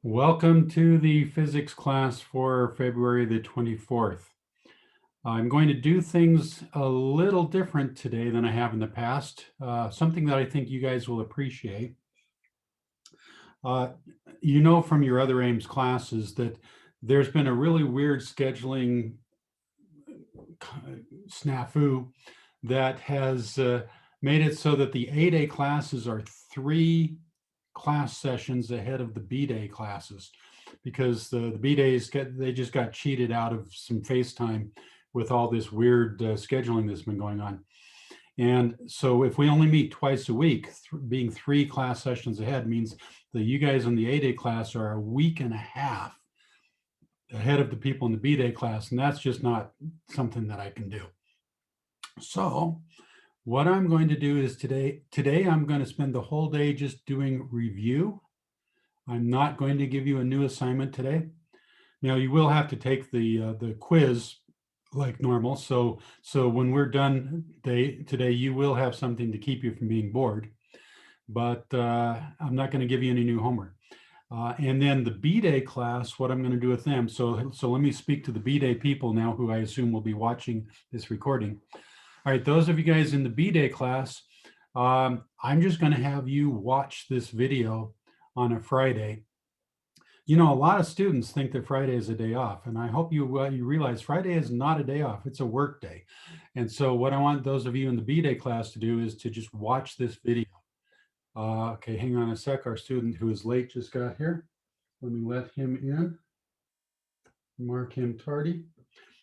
Welcome to the physics class for February the 24th. I'm going to do things a little different today than I have in the past, something that I think you guys will appreciate. You know from your other AIMS classes that there's been a really weird scheduling snafu that has made it so that the A-Day classes are 3 class sessions ahead of the B-Day classes, because the B-Days they just got cheated out of some FaceTime with all this weird scheduling that's been going on. And so if we only meet twice a week, being 3 class sessions ahead means that you guys in the A-Day class are a week and a half ahead of the people in the B-Day class, and that's just not something that I can do. So what I'm going to do is today I'm going to spend the whole day just doing review. I'm not going to give you a new assignment today. Now you will have to take the quiz like normal. So when we're done today, you will have something to keep you from being bored. But I'm not going to give you any new homework. And then the B-Day class, what I'm going to do with them. So let me speak to the B-Day people now, who I assume will be watching this recording. All right, those of you guys in the B-Day class, I'm just going to have you watch this video on a Friday. You know, a lot of students think that Friday is a day off, and I hope you realize Friday is not a day off, it's a work day. And so what I want those of you in the B-Day class to do is to just watch this video. Okay, hang on a sec. Our student who is late just got here. Let me let him in. Mark him tardy.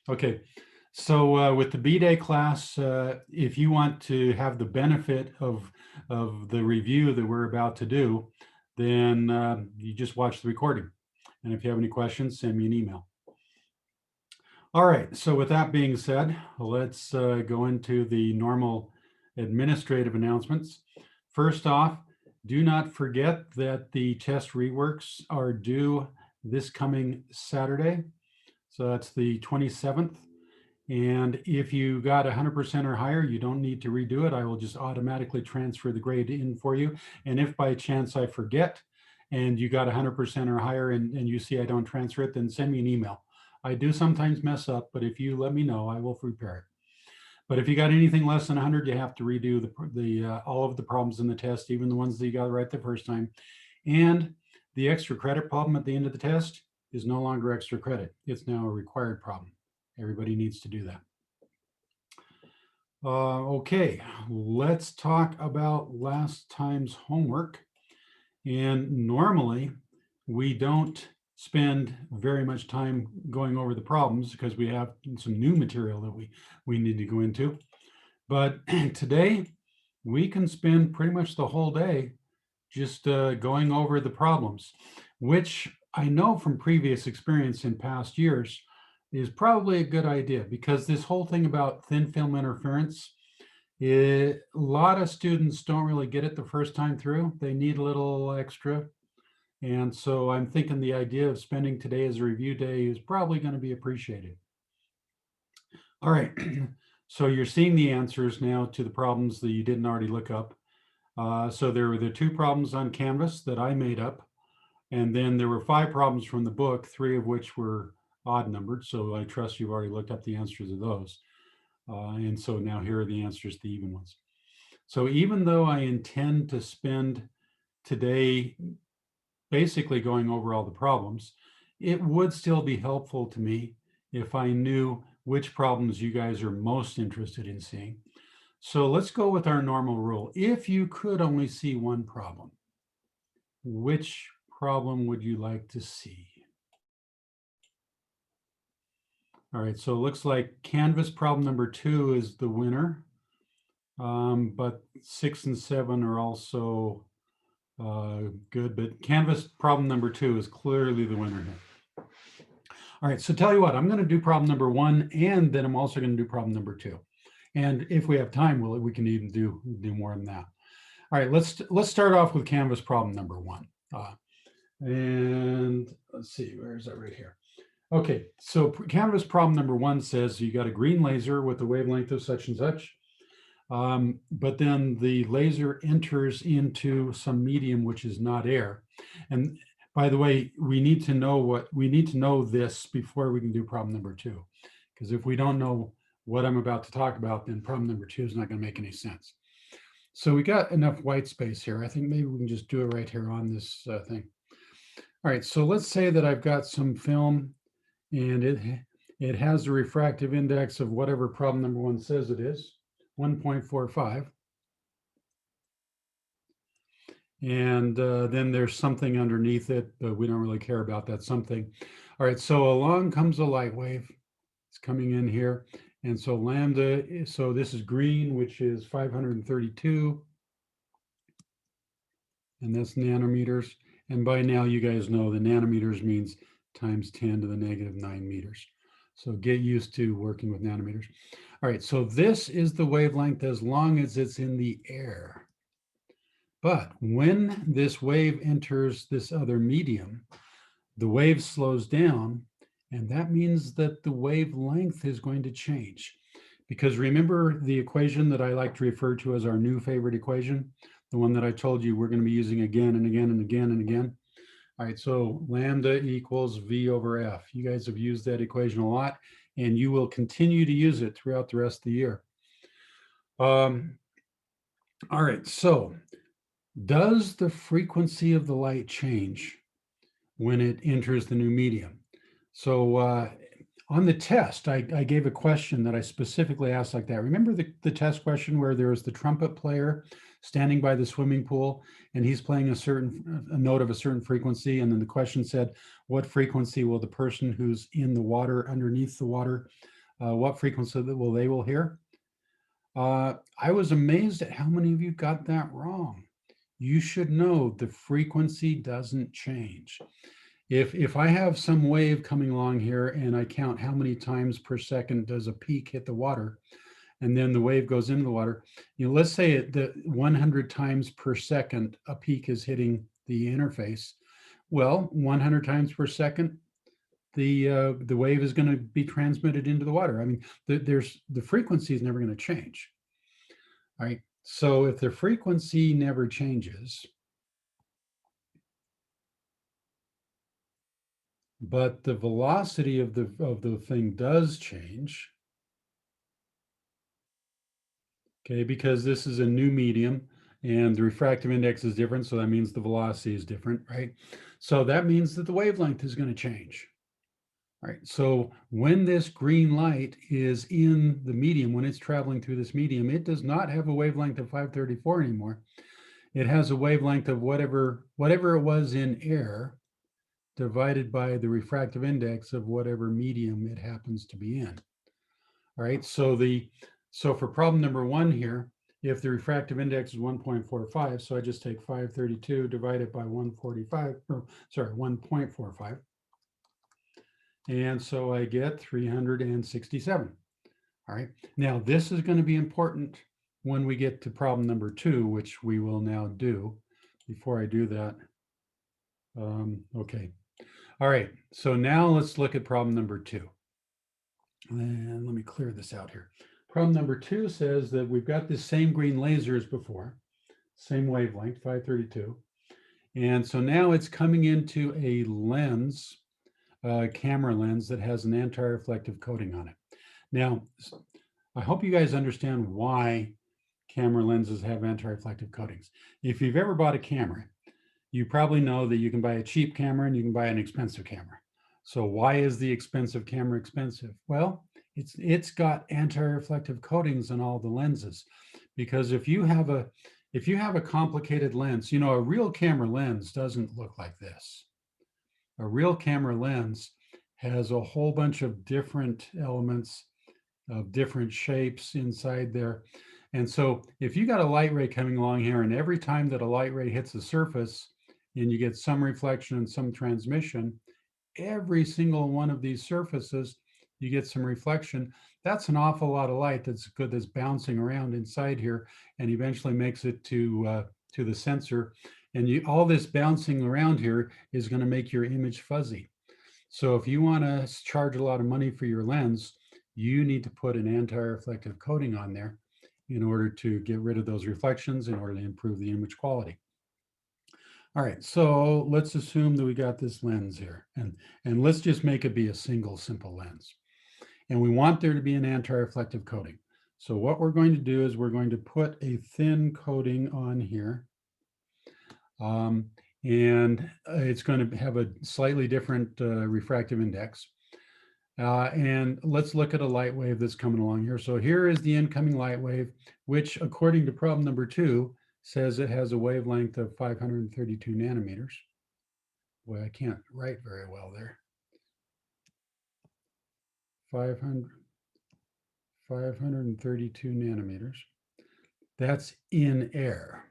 Okay, so with the B-Day class, if you want to have the benefit of the review that we're about to do, then you just watch the recording. And if you have any questions, send me an email. All right, so with that being said, let's go into the normal administrative announcements. First off, do not forget that the test reworks are due this coming Saturday. So that's the 27th. And if you got 100% or higher, you don't need to redo it. I will just automatically transfer the grade in for you. And if by chance I forget and you got 100% or higher and you see I don't transfer it, then send me an email. I do sometimes mess up, but if you let me know, I will repair it. But if you got anything less than 100, you have to redo all of the problems in the test, even the ones that you got right the first time. And the extra credit problem at the end of the test is no longer extra credit. It's now a required problem. Everybody needs to do that. Okay, let's talk about last time's homework. And normally we don't spend very much time going over the problems because we have some new material that we need to go into. But today we can spend pretty much the whole day just going over the problems, which I know from previous experience in past years is probably a good idea, because this whole thing about thin film interference, a lot of students don't really get it the first time through. They need a little extra. And so I'm thinking the idea of spending today as a review day is probably going to be appreciated. All right, so you're seeing the answers now to the problems that you didn't already look up. So there were the 2 problems on Canvas that I made up. And then there were 5 problems from the book, 3 of which were odd numbered. So I trust you've already looked up the answers of those. And so now here are the answers to the even ones. So even though I intend to spend today basically going over all the problems, it would still be helpful to me if I knew which problems you guys are most interested in seeing. So let's go with our normal rule. If you could only see one problem, which problem would you like to see? All right, so it looks like Canvas problem number 2 is the winner, but 6 and 7 are also good, but Canvas problem number 2 is clearly the winner here. All right, so tell you what, I'm going to do problem number 1, and then I'm also going to do problem number 2. And if we have time, we can even do more than that. All right, let's start off with Canvas problem number 1. And let's see, where is that right here? Okay, so Canvas problem number 1 says you got a green laser with a wavelength of such and such, but then the laser enters into some medium which is not air. And By the way, we need to know this before we can do problem number 2. Because if we don't know what I'm about to talk about, then problem number 2 is not going to make any sense. So we got enough white space here. I think maybe we can just do it right here on this thing. All right, so let's say that I've got some film and it has a refractive index of whatever problem number 1 says it is, 1.45. And then there's something underneath it, but we don't really care about that something. All right, so along comes a light wave. It's coming in here. And so lambda, so this is green, which is 532. And that's nanometers. And by now you guys know the nanometers means times 10 to the negative 9 meters. So get used to working with nanometers. All right, so this is the wavelength as long as it's in the air. But when this wave enters this other medium, the wave slows down, and that means that the wavelength is going to change. Because remember the equation that I like to refer to as our new favorite equation, the one that I told you we're going to be using again and again and again and again. All right, so lambda equals V over F. You guys have used that equation a lot, and you will continue to use it throughout the rest of the year. All right, so does the frequency of the light change when it enters the new medium? So on the test, I gave a question that I specifically asked like that. Remember the test question where there was the trumpet player standing by the swimming pool and he's playing a note of a certain frequency, and then the question said, what frequency will the person who's in the water, underneath the water, what frequency will they hear? I was amazed at how many of you got that wrong. You should know the frequency doesn't change. If I have some wave coming along here and I count how many times per second does a peak hit the water, and then the wave goes into the water, let's say that 100 times per second a peak is hitting the interface. Well, 100 times per second, the wave is going to be transmitted into the water. I mean, the frequency is never going to change. All right. So if the frequency never changes, but the velocity of the thing does change, okay, because this is a new medium and the refractive index is different, so that means the velocity is different, right? So that means that the wavelength is going to change. All right, so when this green light is in the medium, when it's traveling through this medium, it does not have a wavelength of 534 anymore. It has a wavelength of whatever it was in air divided by the refractive index of whatever medium it happens to be in. All right, so for problem number 1 here, if the refractive index is 1.45, so I just take 532 divided by 1.45. And so I get 367. All right, now this is going to be important when we get to problem number 2, which we will now do. Before I do that, okay. All right, so now let's look at problem number 2. And let me clear this out here. Problem number 2 says that we've got this same green laser as before, same wavelength, 532. And so now it's coming into a lens, camera lens that has an anti-reflective coating on it. Now, I hope you guys understand why camera lenses have anti-reflective coatings. If you've ever bought a camera, you probably know that you can buy a cheap camera and you can buy an expensive camera. So why is the expensive camera expensive? Well, it's got anti-reflective coatings on all the lenses, because if you have a complicated lens, a real camera lens doesn't look like this. A real camera lens has a whole bunch of different elements of different shapes inside there. And so if you got a light ray coming along here, and every time that a light ray hits the surface and you get some reflection and some transmission, every single one of these surfaces, you get some reflection. That's an awful lot of light that's bouncing around inside here and eventually makes it to the sensor. And all this bouncing around here is going to make your image fuzzy. So if you want to charge a lot of money for your lens, you need to put an anti-reflective coating on there in order to get rid of those reflections, in order to improve the image quality. All right, so let's assume that we got this lens here, and let's just make it be a single simple lens. And we want there to be an anti-reflective coating. So what we're going to do is we're going to put a thin coating on here. And it's going to have a slightly different refractive index. And let's look at a light wave that's coming along here. So here is the incoming light wave, which according to problem number 2, says it has a wavelength of 532 nanometers. Boy, I can't write very well there. 532 nanometers. That's in air.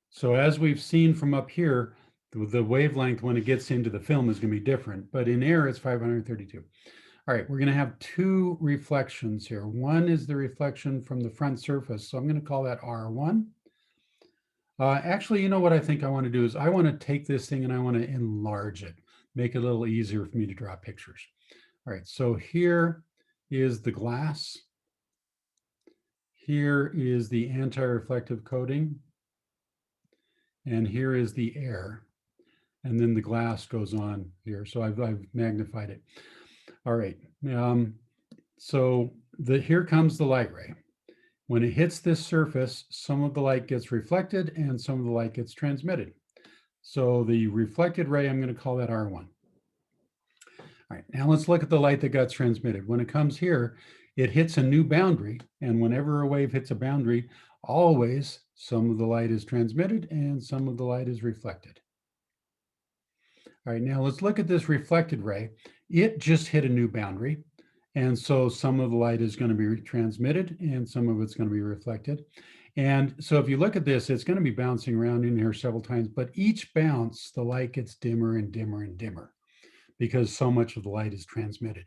So as we've seen from up here, the wavelength when it gets into the film is going to be different, but in air it's 532. All right, we're going to have 2 reflections here. One is the reflection from the front surface, so I'm going to call that R1. Actually, you know what I think I want to do is I want to take this thing and I want to enlarge it, make it a little easier for me to draw pictures. All right, so here is the glass. Here is the anti-reflective coating. And here is the air. And then the glass goes on here. So I've magnified it. All right. So here comes the light ray. When it hits this surface, some of the light gets reflected and some of the light gets transmitted. So the reflected ray, I'm going to call that R1. All right, now let's look at the light that got transmitted. When it comes here, it hits a new boundary. And whenever a wave hits a boundary, always some of the light is transmitted and some of the light is reflected. All right, now let's look at this reflected ray. It just hit a new boundary. And so some of the light is going to be transmitted and some of it's going to be reflected. And so if you look at this, it's going to be bouncing around in here several times, but each bounce, the light gets dimmer and dimmer and dimmer because so much of the light is transmitted.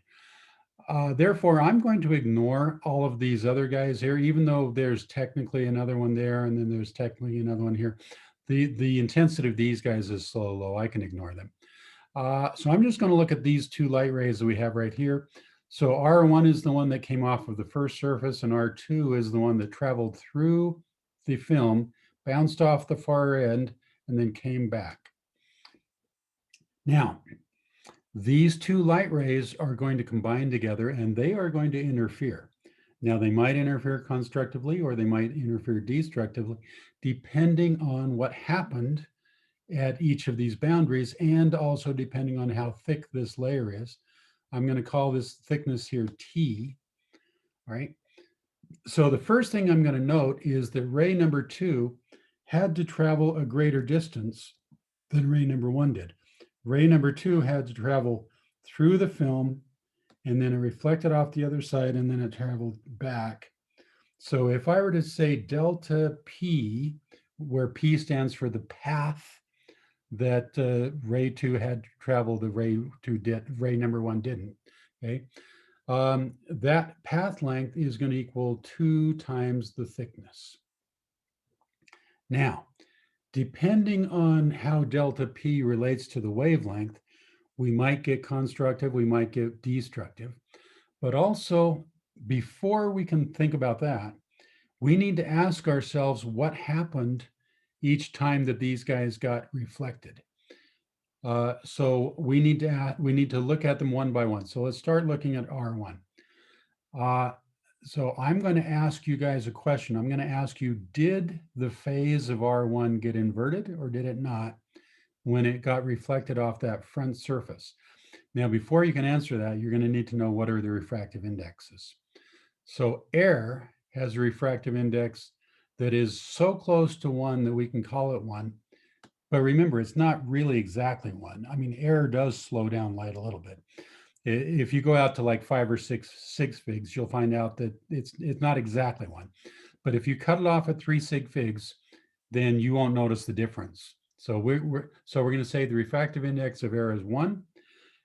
Therefore, I'm going to ignore all of these other guys here, even though there's technically another one there and then there's technically another one here. The intensity of these guys is so low, I can ignore them. So I'm just going to look at these 2 light rays that we have right here. So R1 is the one that came off of the first surface, and R2 is the one that traveled through the film, bounced off the far end, and then came back. Now, these 2 light rays are going to combine together, and they are going to interfere. Now, they might interfere constructively or they might interfere destructively, depending on what happened at each of these boundaries, and also depending on how thick this layer is. I'm going to call this thickness here T, right? So the first thing I'm going to note is that ray number 2 had to travel a greater distance than ray number 1 did. Ray number 2 had to travel through the film, and then it reflected off the other side, and then it traveled back. So if I were to say delta P, where P stands for the path that ray 2 had to travel, the ray 2 did, ray number 1 didn't, okay? That path length is going to equal 2 times the thickness. Now, depending on how delta P relates to the wavelength, we might get constructive, we might get destructive. But also, before we can think about that, we need to ask ourselves what happened each time that these guys got reflected. So we need to look at them one by one. So let's start looking at R1. So I'm going to ask you guys a question. I'm going to ask you, did the phase of R1 get inverted or did it not when it got reflected off that front surface? Now, before you can answer that, you're going to need to know what are the refractive indexes. So air has a refractive index that is so close to 1 that we can call it 1. But remember, it's not really exactly 1. I mean, air does slow down light a little bit. If you go out to like 5 or 6 sig figs, you'll find out that it's not exactly 1. But if you cut it off at 3 sig figs, then you won't notice the difference. So we're going to say the refractive index of air is 1.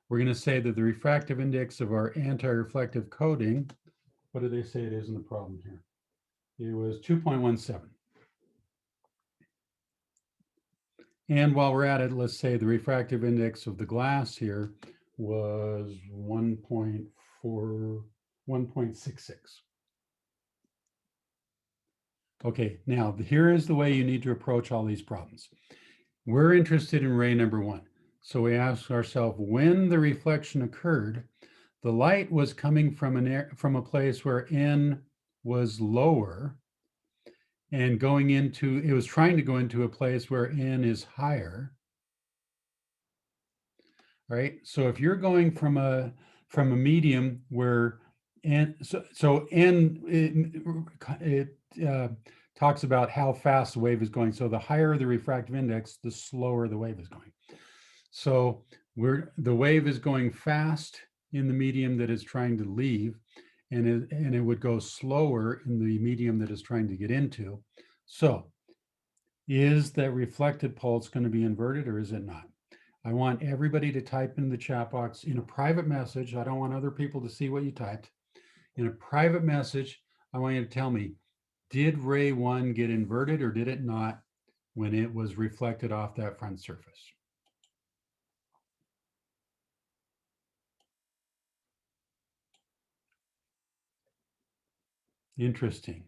We're going to say that the refractive index of our anti-reflective coating, what did they say it is in the problem here? It was 2.17. And while we're at it, let's say the refractive index of the glass here was 1.66. Okay, now here is the way you need to approach all these problems. We're interested in ray number 1. So we ask ourselves, when the reflection occurred, the light was coming from a place where N was lower and it was trying to go into a place where N is higher, right? So if you're going from a medium where N, so N, it talks about how fast the wave is going. So the higher the refractive index, the slower the wave is going. So the wave is going fast in the medium that is trying to leave, and it would go slower in the medium that is trying to get into. So is that reflected pulse going to be inverted or is it not? I want everybody to type in the chat box in a private message. I don't want other people to see what you typed. In a private message, I want you to tell me, did ray 1 get inverted or did it not when it was reflected off that front surface? Interesting.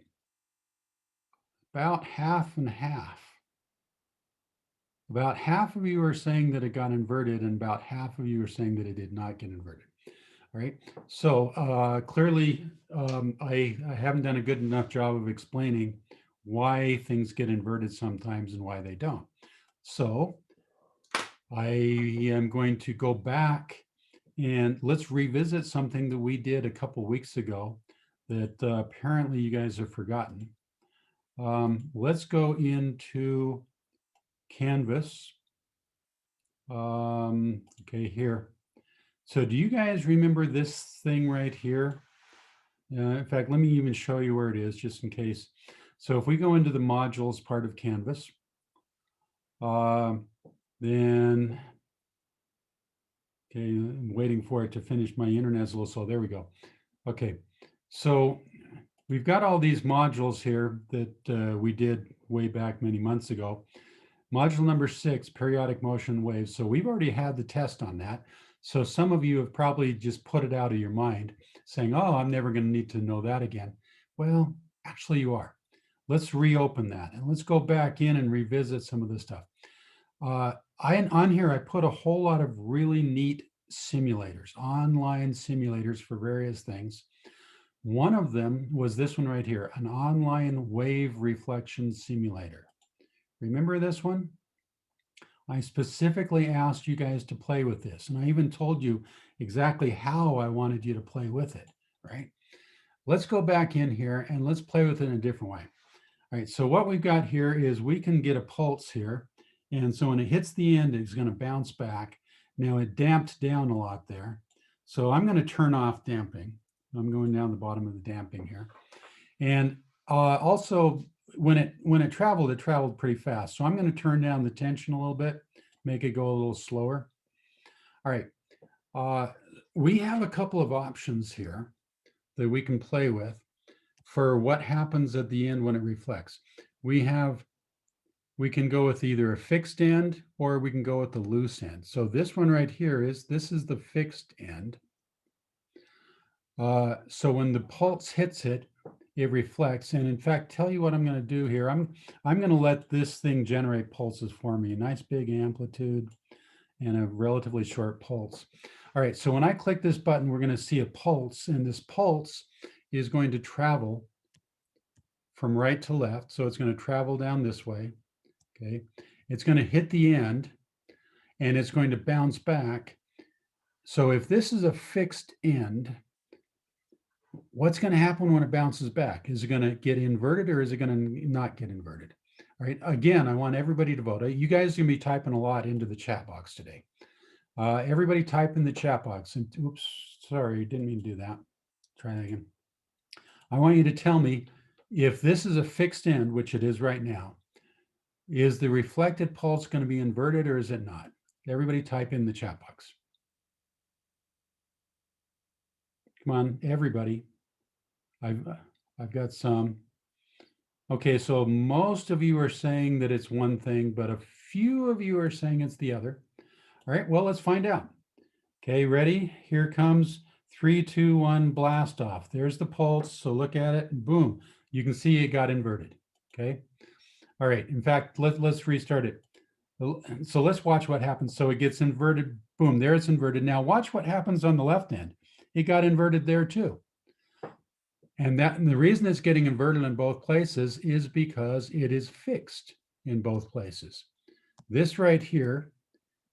About half and half. About half of you are saying that it got inverted and about half of you are saying that it did not get inverted. All right. So clearly, I haven't done a good enough job of explaining why things get inverted sometimes and why they don't. So I am going to go back and let's revisit something that we did a couple weeks ago that apparently you guys have forgotten. Let's go into Canvas. Okay, here. So do you guys remember this thing right here? In fact, let me even show you where it is just in case. So if we go into the modules part of Canvas, then, okay, I'm waiting for it to finish. My internet's a little slow. There we go. Okay, so we've got all these modules here that we did way back many months ago. Module number 6, periodic motion waves. So we've already had the test on that. So some of you have probably just put it out of your mind saying, oh, I'm never going to need to know that again. Well, actually you are. Let's reopen that and let's go back in and revisit some of this stuff. On here, I put a whole lot of really neat simulators, online simulators for various things. One of them was this one right here, an online wave reflection simulator. Remember this one? I specifically asked you guys to play with this, and I even told you exactly how I wanted you to play with it, right? Let's go back in here and let's play with it in a different way. All right, so what we've got here is we can get a pulse here, and so when it hits the end, it's going to bounce back. Now it damped down a lot there, so I'm going to turn off damping. I'm going down the bottom of the damping here, and also when it traveled pretty fast. So I'm going to turn down the tension a little bit, make it go a little slower. All right, we have a couple of options here that we can play with for what happens at the end when it reflects. We can go with either a fixed end or we can go with the loose end. So this one right here this is the fixed end. So when the pulse hits it, it reflects. And in fact, tell you what I'm going to do here. I'm going to let this thing generate pulses for me, a nice big amplitude and a relatively short pulse. All right, so when I click this button, we're going to see a pulse, and this pulse is going to travel from right to left. So it's going to travel down this way. Okay, it's going to hit the end and it's going to bounce back. So if this is a fixed end, what's going to happen when it bounces back? Is it going to get inverted or is it going to not get inverted? All right, again, I want everybody to vote. You guys are going to be typing a lot into the chat box today. Everybody type in the chat box. And oops, sorry, didn't mean to do that. Try that again. I want you to tell me if this is a fixed end, which it is right now, is the reflected pulse going to be inverted or is it not? Everybody type in the chat box. Come on, everybody. I've got some. Okay, so most of you are saying that it's one thing, but a few of you are saying it's the other. All right, well, let's find out. Okay, ready? Here comes 3, 2, 1, blast off. There's the pulse. So look at it and boom, you can see it got inverted. Okay. All right. In fact, let's restart it. So let's watch what happens. So it gets inverted, boom, there it's inverted. Now watch what happens on the left end. It got inverted there too. And the reason it's getting inverted in both places is because it is fixed in both places. This right here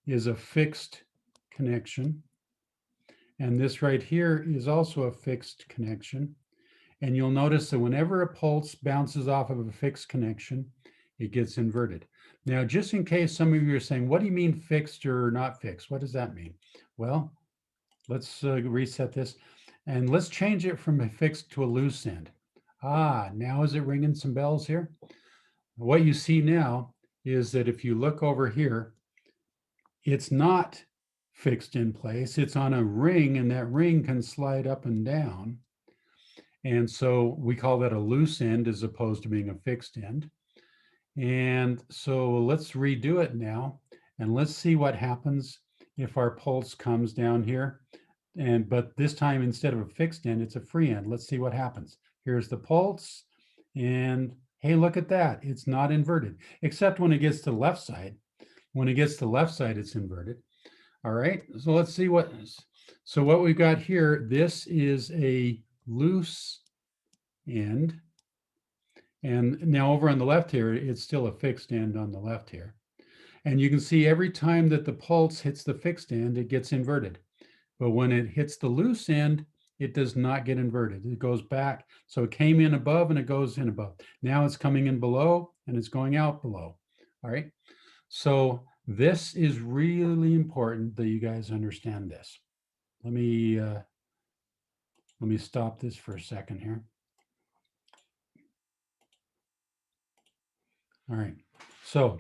is a fixed connection. And this right here is also a fixed connection. And you'll notice that whenever a pulse bounces off of a fixed connection, it gets inverted. Now, just in case some of you are saying, what do you mean fixed or not fixed? What does that mean? Well, let's reset this and let's change it from a fixed to a loose end. Ah, now is it ringing some bells here? What you see now is that if you look over here, it's not fixed in place. It's on a ring, and that ring can slide up and down. And so we call that a loose end as opposed to being a fixed end. And so let's redo it now, and let's see what happens if our pulse comes down here. But this time, instead of a fixed end, it's a free end. Let's see what happens. Here's the pulse, and hey, look at that. It's not inverted, except when it gets to the left side. When it gets to the left side, it's inverted. All right, so let's see what we've got here. This is a loose end. And now over on the left here, it's still a fixed end on the left here. And you can see every time that the pulse hits the fixed end, it gets inverted. But when it hits the loose end, it does not get inverted. It goes back. So it came in above and it goes in above. Now it's coming in below and it's going out below. All right. So this is really important that you guys understand this. Let me stop this for a second here. All right. So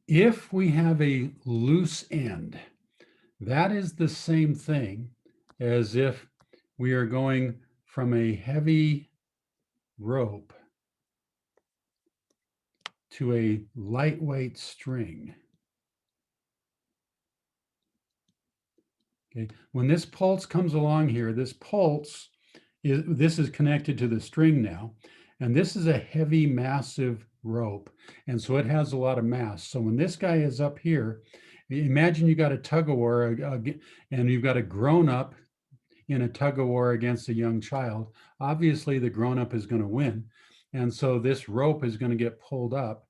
if we have a loose end, that is the same thing as if we are going from a heavy rope to a lightweight string. Okay, when this pulse comes along here, this is connected to the string now, and this is a heavy, massive rope, and so it has a lot of mass. So when this guy is up here, imagine you got a tug of war, and you've got a grown-up in a tug of war against a young child. Obviously, the grown-up is going to win, and so this rope is going to get pulled up,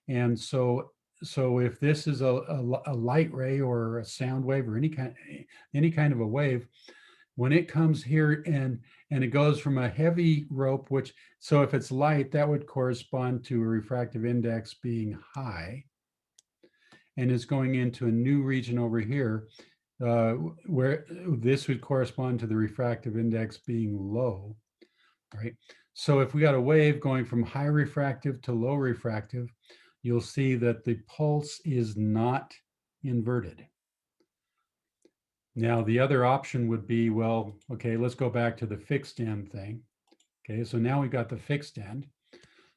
and so if this is a light ray or a sound wave or any kind of a wave, when it comes here and it goes from a heavy rope, so if it's light, that would correspond to a refractive index being high, and it's going into a new region over here where this would correspond to the refractive index being low, right? So if we got a wave going from high refractive to low refractive, you'll see that the pulse is not inverted. Now, the other option would be, well, okay, let's go back to the fixed end thing. Okay, so now we've got the fixed end.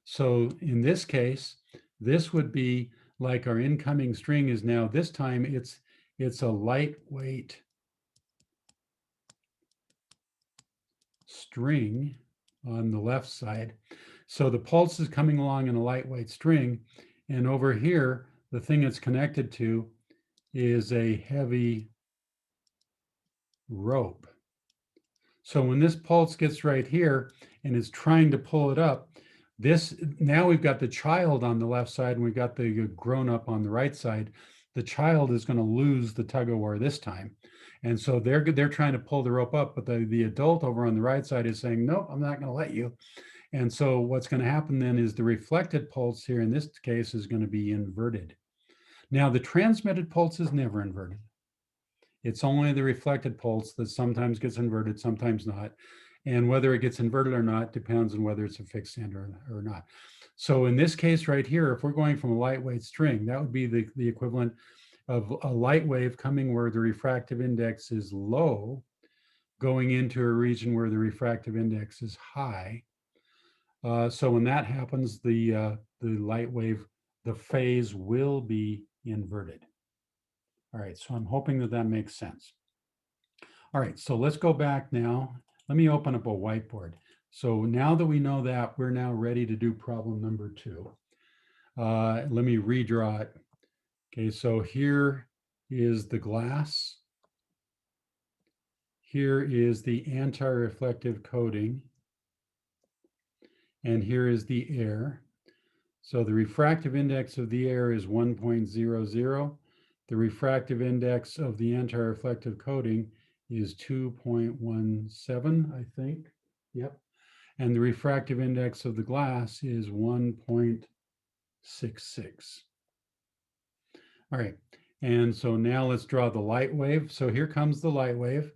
So in this case, this would be like our incoming string is now, this time it's a lightweight string on the left side. So the pulse is coming along in a lightweight string, and over here, the thing it's connected to is a heavy rope. So when this pulse gets right here and is trying to pull it up, now we've got the child on the left side and we've got the grown-up on the right side. The child is going to lose the tug of war this time. And so they're trying to pull the rope up, but the adult over on the right side is saying, no, I'm not going to let you. And so what's going to happen then is the reflected pulse here in this case is going to be inverted. Now the transmitted pulse is never inverted. It's only the reflected pulse that sometimes gets inverted, sometimes not. And whether it gets inverted or not depends on whether it's a fixed end or not. So in this case right here, if we're going from a lightweight string, that would be the equivalent of a light wave coming where the refractive index is low, going into a region where the refractive index is high. So when that happens, the light wave, the phase will be inverted. All right, so I'm hoping that makes sense. All right, so let's go back now. Let me open up a whiteboard. So now that we know that, we're now ready to do problem number 2. Let me redraw it. Okay, so here is the glass. Here is the anti-reflective coating. And here is the air. So the refractive index of the air is 1.00. The refractive index of the anti-reflective coating is 2.17, I think. Yep. And the refractive index of the glass is 1.66. All right. And so now let's draw the light wave. So here comes the light wave.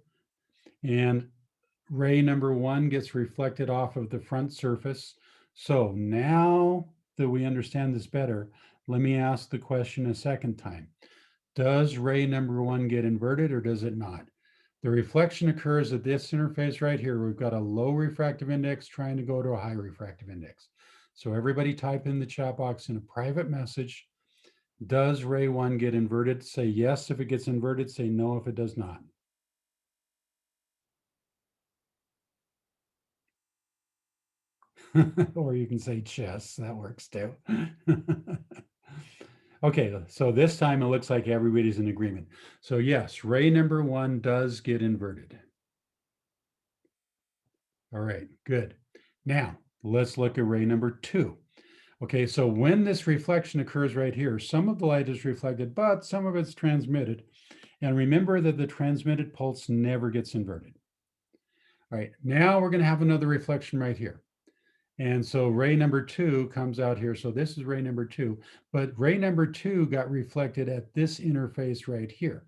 And ray number 1 gets reflected off of the front surface. So now that we understand this better, let me ask the question a second time. Does ray number 1 get inverted or does it not? The reflection occurs at this interface right here. We've got a low refractive index trying to go to a high refractive index. So everybody type in the chat box in a private message, does ray 1 get inverted? Say yes if it gets inverted, say no if it does not. Or you can say chess, that works too. Okay, so this time it looks like everybody's in agreement. So yes, ray number 1 does get inverted. All right, good. Now, let's look at ray number 2. Okay, so when this reflection occurs right here, some of the light is reflected, but some of it's transmitted. And remember that the transmitted pulse never gets inverted. All right, now we're going to have another reflection right here. And so ray number 2 comes out here. So this is ray number 2, but ray number 2 got reflected at this interface right here.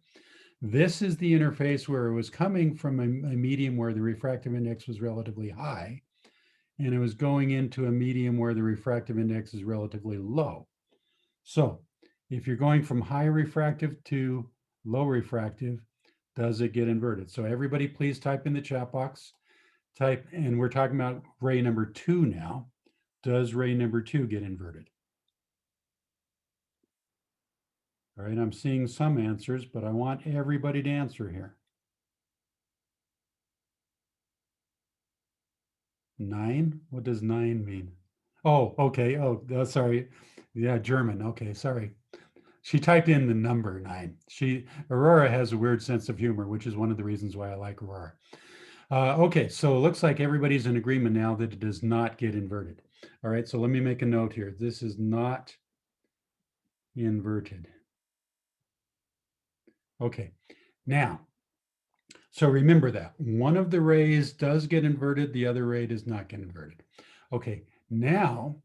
This is the interface where it was coming from a medium where the refractive index was relatively high, and it was going into a medium where the refractive index is relatively low. So if you're going from high refractive to low refractive, does it get inverted? So everybody please type in the chat box. Type, and we're talking about ray number 2 now. Does ray number 2 get inverted? All right, I'm seeing some answers, but I want everybody to answer here. 9? What does 9 mean? Oh, okay. Oh, sorry. Yeah, German. Okay, sorry. She typed in the number 9. Aurora has a weird sense of humor, which is one of the reasons why I like Aurora. Okay, so it looks like everybody's in agreement now that it does not get inverted. All right, so let me make a note here. This is not inverted. Okay, now, so remember that one of the rays does get inverted, the other ray does not get inverted. Okay, now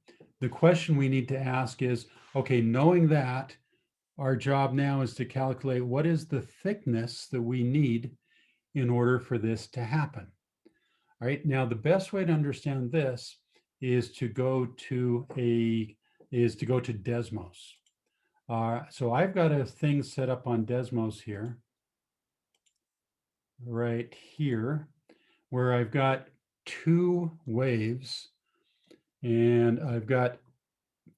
the question we need to ask is, okay, knowing that, our job now is to calculate what is the thickness that we need in order for this to happen. All right, now the best way to understand this is to go to Desmos. So I've got a thing set up on Desmos here, right here, where I've got 2 waves, and I've got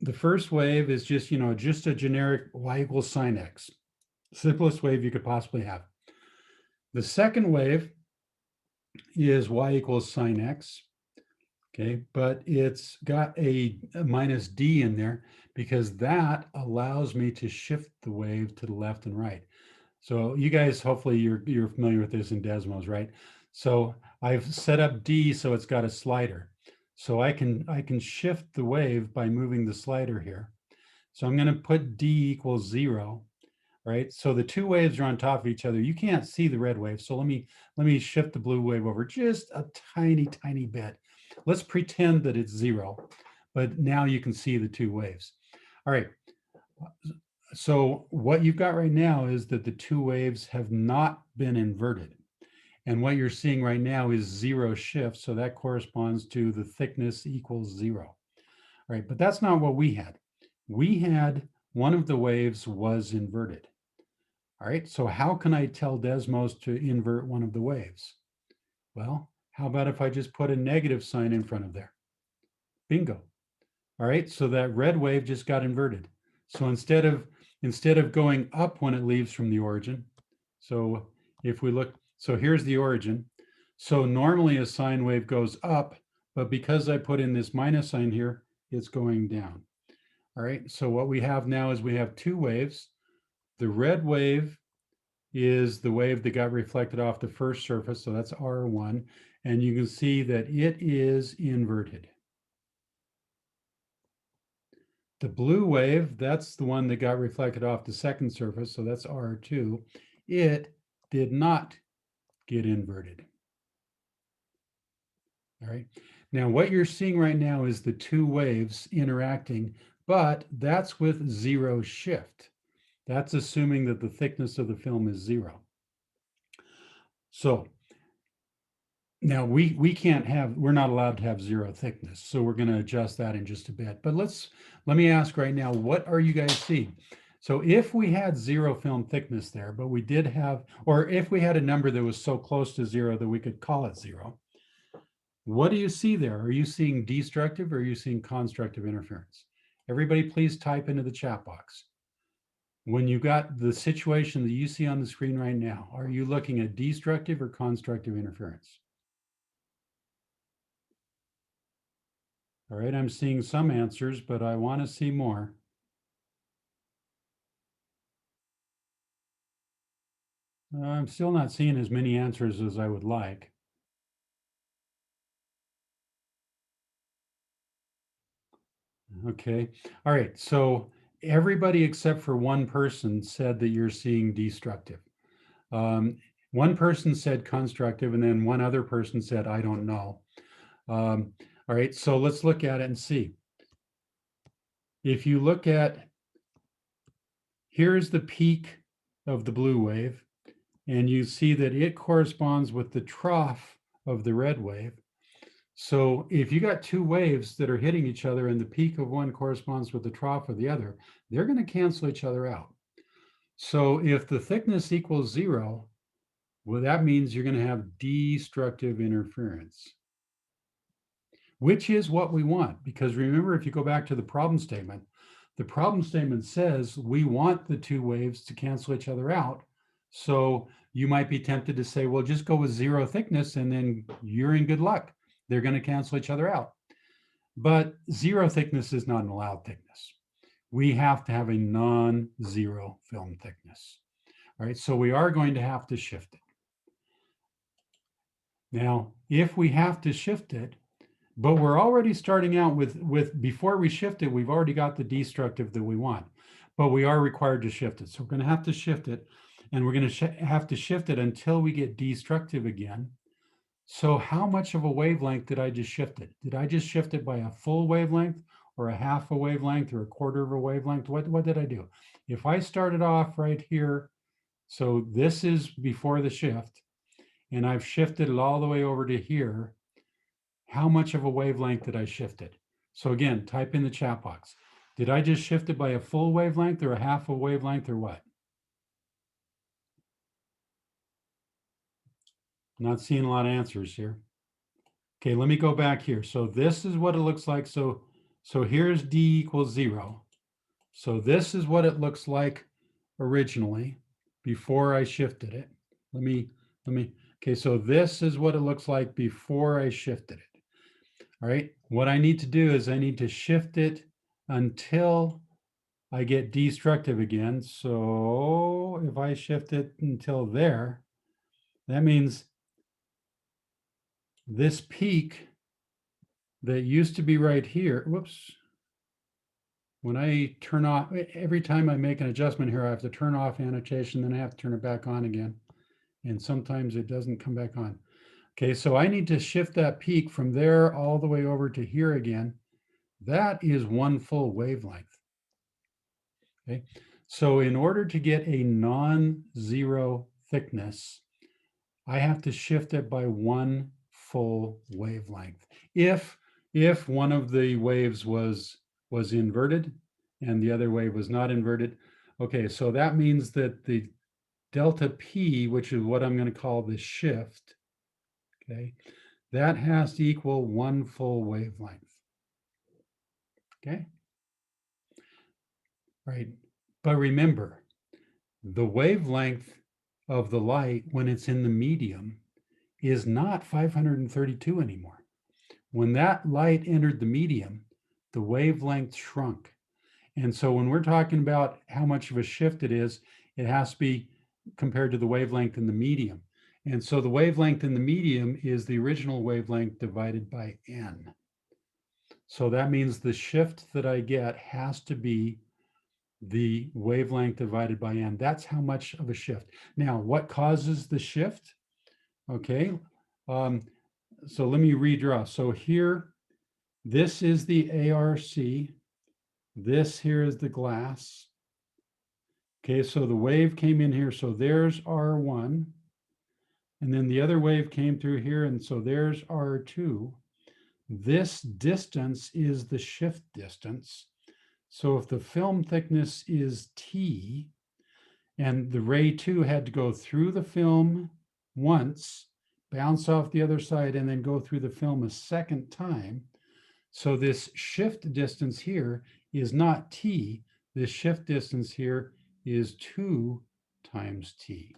the first wave is just, just a generic y equals sine x, simplest wave you could possibly have. The second wave is y equals sine x. Okay, but it's got a minus d in there because that allows me to shift the wave to the left and right. So you guys, hopefully you're familiar with this in Desmos, right? So I've set up d so it's got a slider. So I can shift the wave by moving the slider here. So I'm going to put d equals 0, right? So the 2 waves are on top of each other. You can't see the red wave. So let me shift the blue wave over just a tiny, tiny bit. Let's pretend that it's 0, but now you can see the 2 waves. All right. So what you've got right now is that the 2 waves have not been inverted. And what you're seeing right now is 0 shift. So that corresponds to the thickness equals 0. All right, but that's not what we had. We had one of the waves was inverted. All right, so how can I tell Desmos to invert one of the waves? Well, how about if I just put a negative sign in front of there? Bingo. All right, so that red wave just got inverted. So instead of going up when it leaves from the origin, so if we look, so here's the origin. So normally a sine wave goes up, but because I put in this minus sign here, it's going down. All right, so what we have now is we have 2 waves. The red wave is the wave that got reflected off the first surface, so that's R1, and you can see that it is inverted. The blue wave, that's the one that got reflected off the second surface, so that's R2. It did not get inverted. All right. Now, what you're seeing right now is the two waves interacting, but that's with zero shift. That's assuming that the thickness of the film is zero. So now we can't have, we're not allowed to have zero thickness. So we're going to adjust that in just a bit. But let me ask right now, what are you guys seeing? So if we had zero film thickness there, but we did have, or if we had a number that was so close to zero that we could call it zero, what do you see there? Are you seeing destructive or are you seeing constructive interference? Everybody please type into the chat box. When you got the situation that you see on the screen right now, are you looking at destructive or constructive interference? All right, I'm seeing some answers, but I want to see more. I'm still not seeing as many answers as I would like. Okay, all right, so everybody except for one person said that you're seeing destructive. One person said constructive, and then one other person said, I don't know. All right, so let's look at it and see. If you look at, here's the peak of the blue wave, and you see that it corresponds with the trough of the red wave. So if you got two waves that are hitting each other and the peak of one corresponds with the trough of the other, they're going to cancel each other out. So if the thickness equals zero, well, that means you're going to have destructive interference, which is what we want. Because remember, if you go back to the problem statement says we want the two waves to cancel each other out. So you might be tempted to say, well, just go with zero thickness and then you're in good luck. They're going to cancel each other out. But zero thickness is not an allowed thickness. We have to have a non-zero film thickness. All right, so we are going to have to shift it. Now, if we have to shift it, but we're already starting out with before we shift it, we've already got the destructive that we want, but we are required to shift it. So we're going to have to shift it, and we're going to have to shift it until we get destructive again. So how much of a wavelength did I just shift it? Did I just shift it by a full wavelength or a half a wavelength or a quarter of a wavelength? What did I do? If I started off right here, so this is before the shift, and I've shifted it all the way over to here, how much of a wavelength did I shift it? So again, type in the chat box. Did I just shift it by a full wavelength or a half a wavelength or what? Not seeing a lot of answers here. Okay, let me go back here. So this is what it looks like. So here's D equals 0. So this is what it looks like originally before I shifted it. Okay, so this is what it looks like before I shifted it. All right, what I need to do is I need to shift it until I get destructive again. So if I shift it until there, that means this peak that used to be right here, whoops, when I turn off, every time I make an adjustment here, I have to turn off annotation, then I have to turn it back on again. And sometimes it doesn't come back on. Okay, so I need to shift that peak from there all the way over to here again. That is one full wavelength. Okay, so in order to get a non-zero thickness, I have to shift it by one full wavelength. If one of the waves was inverted and the other wave was not inverted, okay, so that means that the delta P, which is what I'm going to call the shift, okay, that has to equal one full wavelength. Okay, right. But remember, the wavelength of the light when it's in the medium is not 532 anymore. When that light entered the medium, the wavelength shrunk. And so when we're talking about how much of a shift it is, It has to be compared to the wavelength in the medium. And so the wavelength in the medium is the original wavelength divided by n. So that means the shift that I get has to be the wavelength divided by n. That's how much of a shift. Now, what causes the shift? Okay, so let me redraw. So here, this is the ARC. This here is the glass. Okay, so the wave came in here. So there's R1. And then the other wave came through here. And so there's R2. This distance is the shift distance. So if the film thickness is T, and the ray 2 had to go through the film once, bounce off the other side, and then go through the film a second time. So this shift distance here is not T. This shift distance here is 2 times T.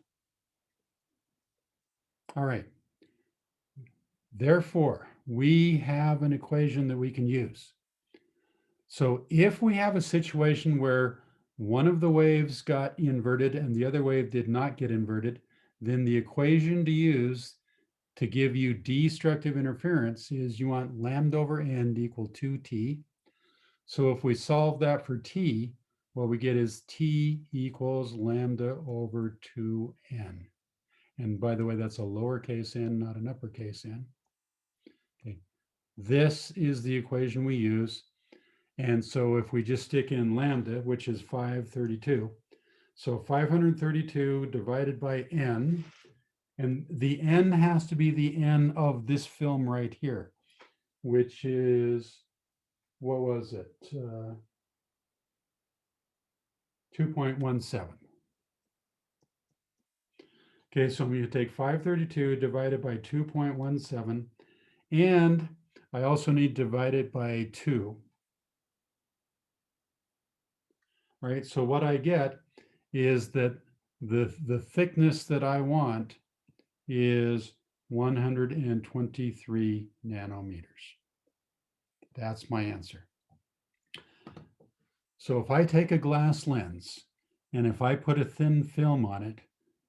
All right. Therefore, we have an equation that we can use. So if we have a situation where one of the waves got inverted and the other wave did not get inverted, then the equation to use to give you destructive interference is you want lambda over n equal 2t. So if we solve that for t, what we get is t equals lambda over 2n. And by the way, that's a lowercase n, not an uppercase n. Okay. This is the equation we use. And so if we just stick in lambda, which is 532, so 532 divided by n, and the n has to be the n of this film right here, which is, what was it? 2.17. Okay, so I'm going to take 532 divided by 2.17, and I also need to divide it by 2. All right, so what I get is that the thickness that I want is 123 nanometers. That's my answer. So if I take a glass lens and if I put a thin film on it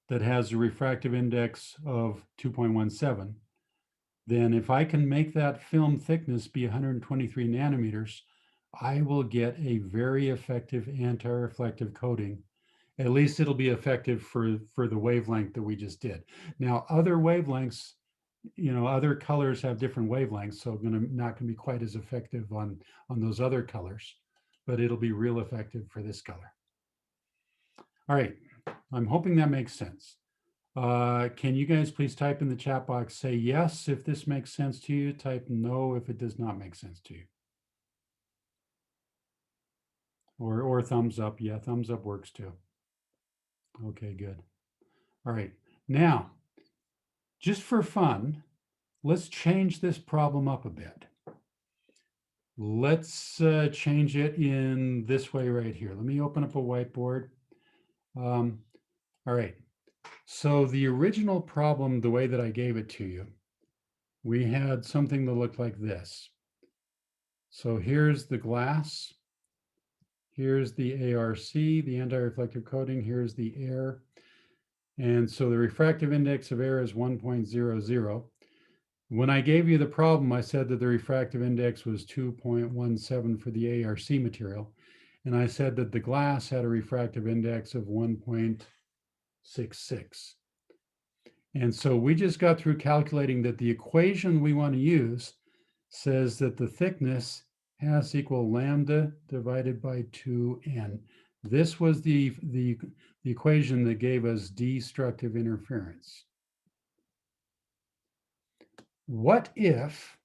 that has a refractive index of 2.17, then if I can make that film thickness be 123 nanometers, I will get a very effective anti-reflective coating. At least it'll be effective for the wavelength that we just did. Now, other wavelengths, other colors have different wavelengths, so not gonna be quite as effective on those other colors, but it'll be real effective for this color. All right, I'm hoping that makes sense. Can you guys please type in the chat box, say yes if this makes sense to you, type no if it does not make sense to you. Or thumbs up. Yeah, thumbs up works too. Okay, good. All right, now, just for fun, let's change this problem up a bit. Let's change it in this way right here. Let me open up a whiteboard. All right, so the original problem, the way that I gave it to you, we had something that looked like this. So here's the glass. Here's the ARC, the anti-reflective coating. Here's the air. And so the refractive index of air is 1.00. When I gave you the problem, I said that the refractive index was 2.17 for the ARC material. And I said that the glass had a refractive index of 1.66. And so we just got through calculating that the equation we want to use says that the thickness has to equal lambda divided by 2n. This was the equation that gave us destructive interference. What if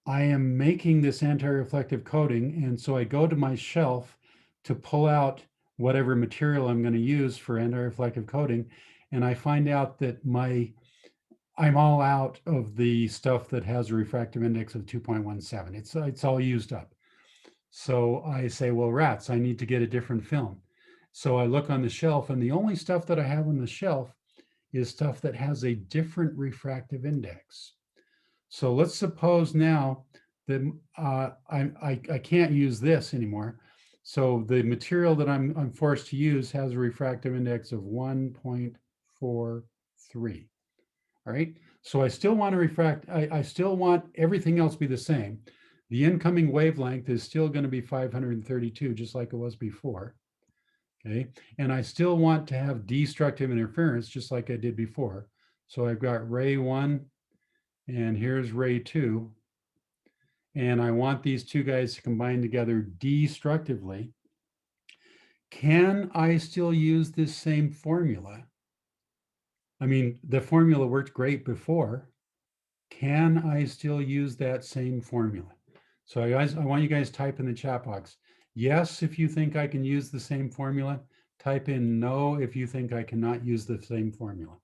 I am making this anti-reflective coating, and so I go to my shelf to pull out whatever material I'm going to use for anti-reflective coating, and I find out that I'm all out of the stuff that has a refractive index of 2.17. It's all used up. So I say, well, rats, I need to get a different film. So I look on the shelf, and the only stuff that I have on the shelf is stuff that has a different refractive index. So let's suppose now that I can't use this anymore. So the material that I'm forced to use has a refractive index of 1.43. All right. So I still want to refract, I still want everything else to be the same. The incoming wavelength is still going to be 532, just like it was before. Okay. And I still want to have destructive interference, just like I did before. So I've got ray 1, and here's ray 2. And I want these two guys to combine together destructively. Can I still use this same formula? I mean, the formula worked great before. Can I still use that same formula? So guys, I want you guys to type in the chat box. Yes, if you think I can use the same formula. Type in no if you think I cannot use the same formula.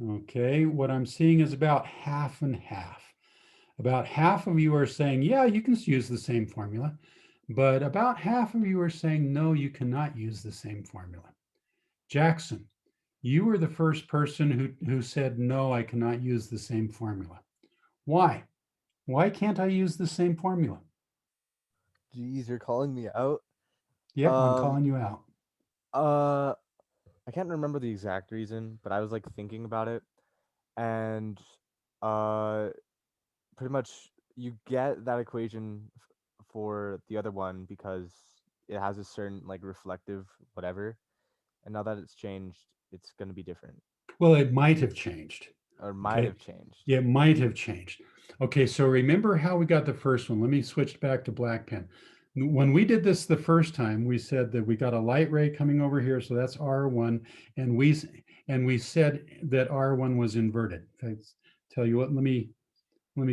Okay, what I'm seeing is about half and half. About half of you are saying, yeah, you can use the same formula. But about half of you are saying, no, you cannot use the same formula. Jackson, you were the first person who said, no, I cannot use the same formula. Why? Why can't I use the same formula? Geez, you're calling me out. Yep, I'm Um, calling you out. uh, I can't remember the exact reason, but I was like thinking about it, and uh, pretty much you get that equation for the other one because it has a certain like reflective whatever, and now that it's changed, it's gonna be different Well, it might have changed. or might Okay. have changed. It might have changed. Okay, so remember how we got the first one. Let me switch back to black pen. When we did this the first time, we said that we got a light ray coming over here, so that's R1, and we said that R1 was inverted. I tell you what, let me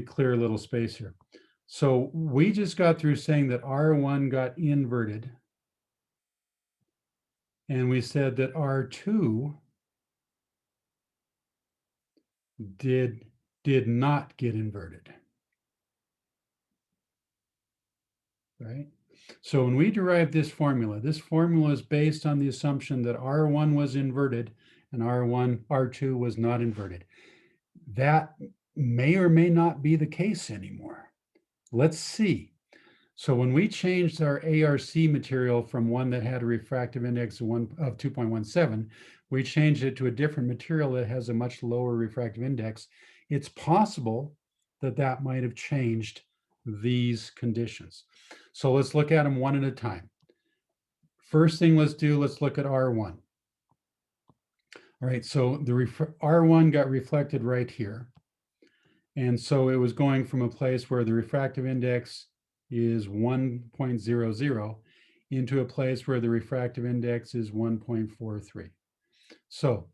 clear a little space here. So we just got through saying that R1 got inverted, and we said that R2 did not get inverted. Right? So when we derive this formula is based on the assumption that R1 was inverted and R2 was not inverted. That may or may not be the case anymore. Let's see. So when we changed our ARC material from one that had a refractive index of 2.17, we changed it to a different material that has a much lower refractive index. It's possible that that might have changed these conditions. So let's look at them one at a time. First thing let's look at R1. All right, so the R1 got reflected right here. And so it was going from a place where the refractive index is 1.00 into a place where the refractive index is 1.43. So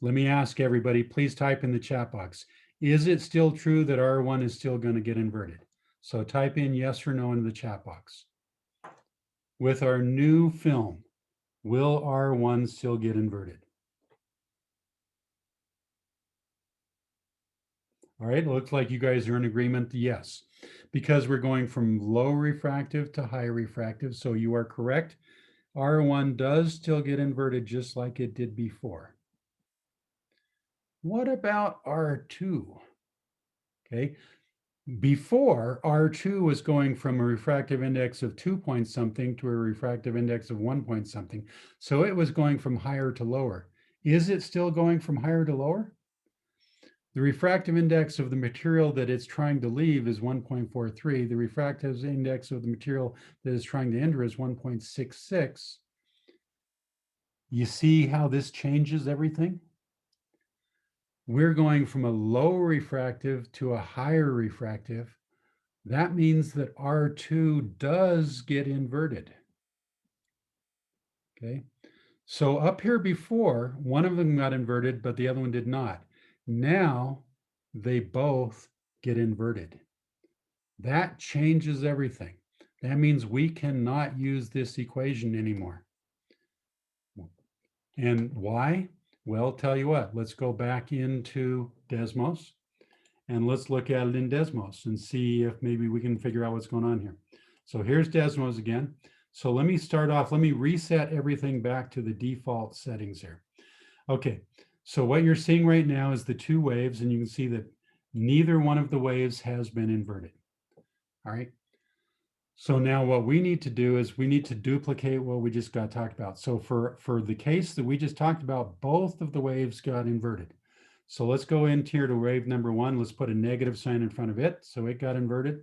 let me ask everybody, please type in the chat box. Is it still true that R1 is still going to get inverted? So type in yes or no into the chat box. With our new film, will R1 still get inverted? All right, it looks like you guys are in agreement, yes, because we're going from low refractive to high refractive. So you are correct. R1 does still get inverted just like it did before. What about R2? Okay, before R2 was going from a refractive index of 2 point something to a refractive index of 1 point something. So it was going from higher to lower. Is it still going from higher to lower? The refractive index of the material that it's trying to leave is 1.43. The refractive index of the material that it's trying to enter is 1.66. You see how this changes everything? We're going from a low refractive to a higher refractive. That means that R2 does get inverted. Okay. So up here before, one of them got inverted, but the other one did not. Now they both get inverted. That changes everything. That means we cannot use this equation anymore. And why? Well, tell you what, let's go back into Desmos and let's look at it in Desmos and see if maybe we can figure out what's going on here. So here's Desmos again. So let me start off, let me reset everything back to the default settings here. Okay, So what you're seeing right now is the two waves, and you can see that neither one of the waves has been inverted. All right. So now what we need to do is we need to duplicate what we just got talked about. So for the case that we just talked about, both of the waves got inverted. So let's go into here to wave number one. Let's put a negative sign in front of it. So it got inverted.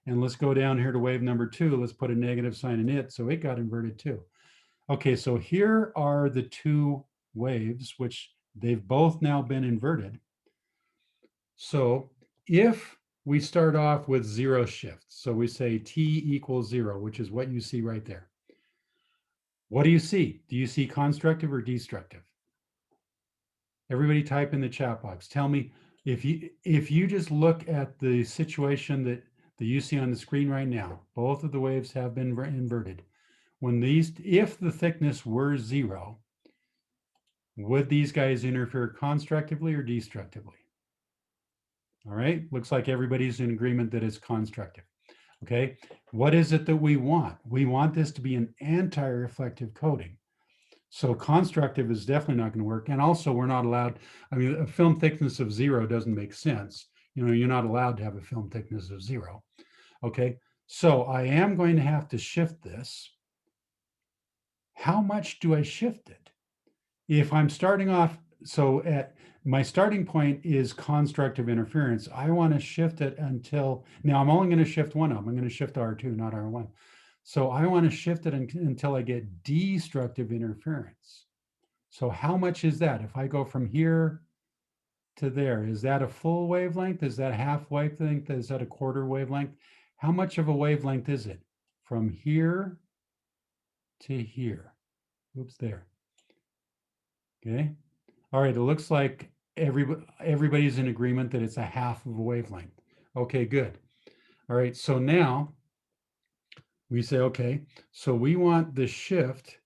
And let's go down here to wave number two. Let's put a negative sign in it. So it got inverted too. Okay, so here are the two waves, which they've both now been inverted. So if we start off with zero shift, so we say t equals 0, which is what you see right there. What do you see? Do you see constructive or destructive? Everybody type in the chat box. Tell me if you just look at the situation that you see on the screen right now, both of the waves have been inverted. When if the thickness were 0, would these guys interfere constructively or destructively? All right, looks like everybody's in agreement that it's constructive. Okay, what is it that we want? We want this to be an anti-reflective coating. So constructive is definitely not going to work. And also we're not allowed, I mean, a film thickness of 0 doesn't make sense. You know, you're not allowed to have a film thickness of 0. Okay, so I am going to have to shift this. How much do I shift it? If I'm starting off, so at my starting point is constructive interference, I want to shift it until, now I'm only going to shift one of them. I'm going to shift R2, not R1. So I want to shift it until I get destructive interference. So how much is that? If I go from here to there, is that a full wavelength? Is that a half wavelength? Is that a quarter wavelength? How much of a wavelength is it? From here to here. Oops, there. Okay. All right, it looks like everybody's in agreement that it's a half of a wavelength. Okay, good. All right, so now we say, okay, so we want the shift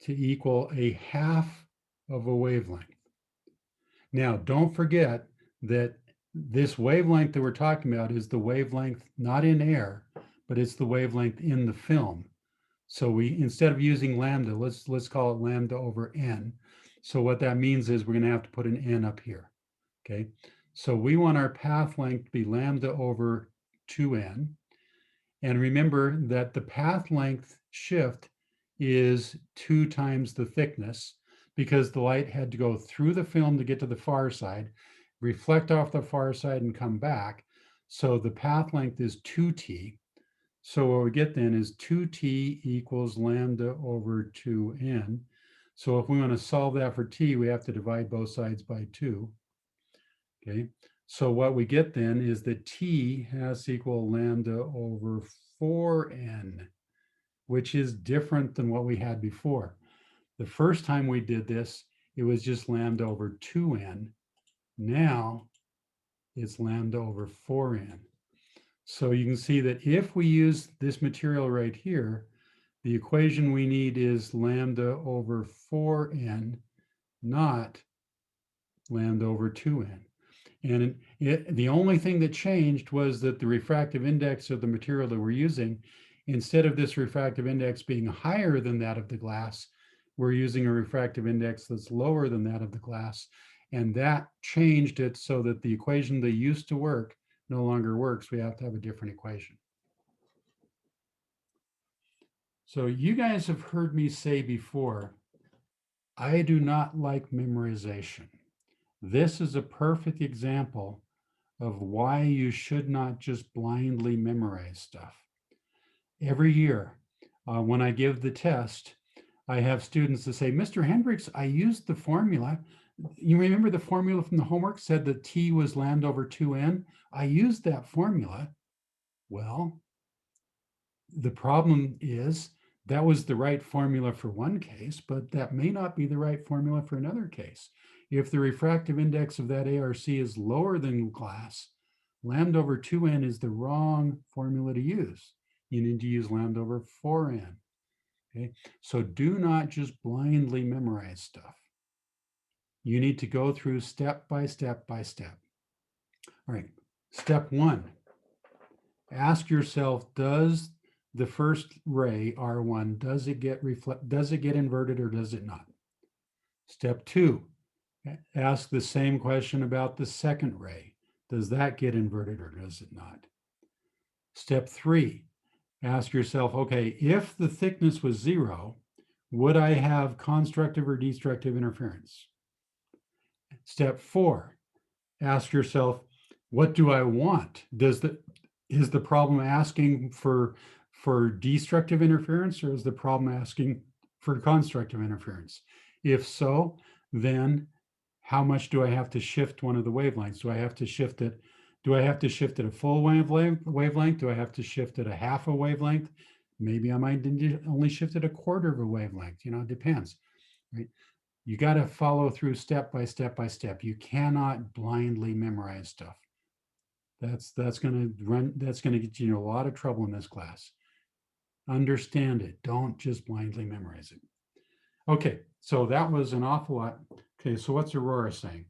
to equal a half of a wavelength. Now, don't forget that this wavelength that we're talking about is the wavelength not in air, but it's the wavelength in the film. So we, instead of using lambda, let's call it lambda over n. So what that means is we're going to have to put an n up here. Okay, so we want our path length to be lambda over 2n. And remember that the path length shift is 2 times the thickness, because the light had to go through the film to get to the far side, reflect off the far side and come back. So the path length is 2t. So what we get then is 2t equals lambda over 2n. So if we want to solve that for t, we have to divide both sides by 2. Okay, so what we get then is that t has to equal lambda over 4n, which is different than what we had before. The first time we did this, it was just lambda over 2n. Now it's lambda over 4n. So you can see that if we use this material right here, the equation we need is lambda over 4n, not lambda over 2n. And the only thing that changed was that the refractive index of the material that we're using, instead of this refractive index being higher than that of the glass, we're using a refractive index that's lower than that of the glass. And that changed it so that the equation that used to work no longer works. We have to have a different equation. So you guys have heard me say before, I do not like memorization. This is a perfect example of why you should not just blindly memorize stuff. Every year, when I give the test, I have students that say, Mr. Hendricks, I used the formula. You remember the formula from the homework said that T was lambda over 2n? I used that formula. Well, the problem is that was the right formula for one case, but that may not be the right formula for another case. If the refractive index of that ARC is lower than glass, lambda over 2n is the wrong formula to use. You need to use lambda over 4n. Okay, so do not just blindly memorize stuff. You need to go through step by step by step. All right, step 1. Ask yourself, does the first ray R1, does it get inverted or does it not? Step 2, Ask the same question about the second ray. Does that get inverted or does it not? Step 3, ask yourself, okay, if the thickness was 0, would I have constructive or destructive interference? Step 4, ask yourself, what do I want? Is the problem asking for destructive interference, or is the problem asking for constructive interference? If so, then how much do I have to shift one of the wavelengths? Do I have to shift it? Do I have to shift it a full wavelength? Do I have to shift it a half a wavelength? Maybe I might only shift it a quarter of a wavelength. It depends, right? You got to follow through step by step by step. You cannot blindly memorize stuff. That's going to get you in a lot of trouble in this class. Understand it. Don't just blindly memorize it. Okay, so that was an awful lot. Okay, so what's Aurora saying?